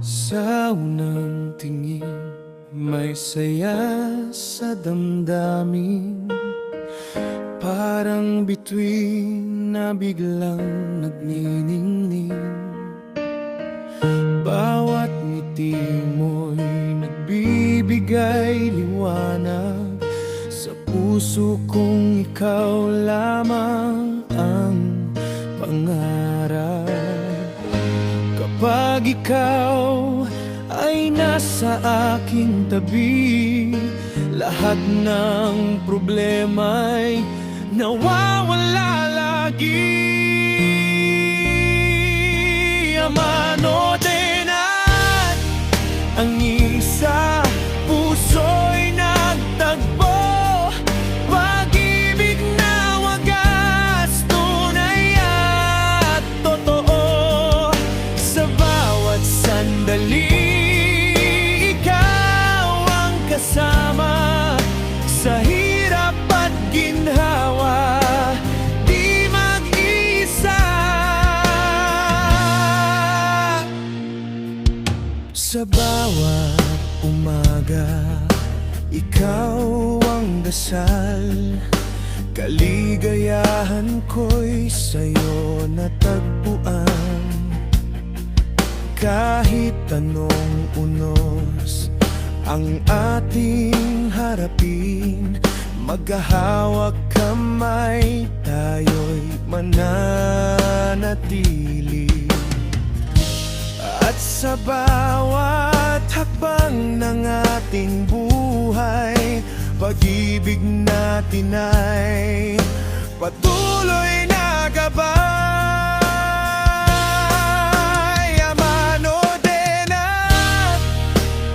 Sa unang tingin, may saya sa damdamin. Parang bituin na biglang nagniningning. Bawat ngiti mo'y nagbibigay liwanag sa puso kong ikaw lamang ang pangarap. Kapag ikaw ay nasa aking tabi, lahat ng problema'y nawawala lagi. Amano din at ang isa, puso'y nagtagpo. Pag-ibig na wagas, tunay at totoo. Sa bawat sandali, ikaw ang kasama. Sa hirap at ginhawa, di mag-isa. Sa bawat umaga, ikaw ang dasal. Kaligayahan ko'y sa'yo natagpuan. Kahit anong unos ang ating harapin, maghahawak kamay, tayo'y mananatili. At sa bawat hakbang ng ating buhay, pag-ibig natin ay patuloy na gabay. Amano din at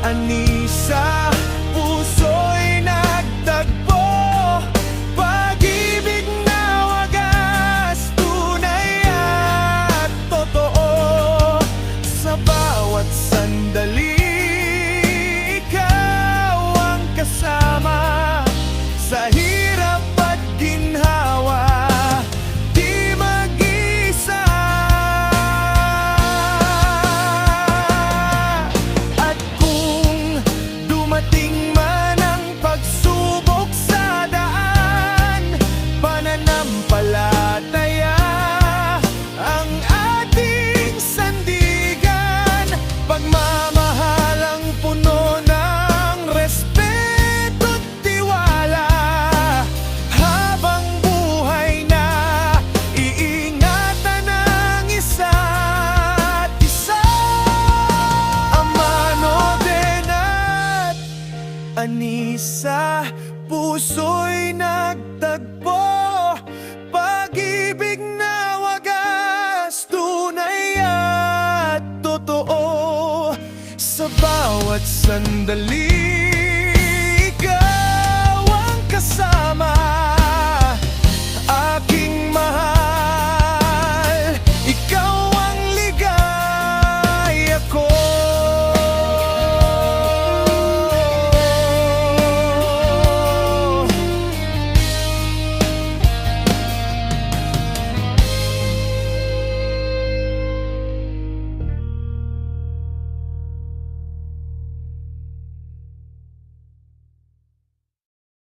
anisa, puso'y nagtagpo. Pag-ibig na wagas, tunay at totoo. Sa bawat sandali, ikaw ang kasama. Sa hirap at ginhawa, di mag-isa. At kung dumating man ang pagsubok sa daan, pananampalataya ang ating sandigan. Pagmamahalang puno ng respeto't tiwala. Habang buhay na, iingatan ang isa't isa. Amano din at anisa, puso'y nagtagpo. Pag-ibig na wagas, tunay at totoo. Sa bawat sandali, ikaw ang kasama.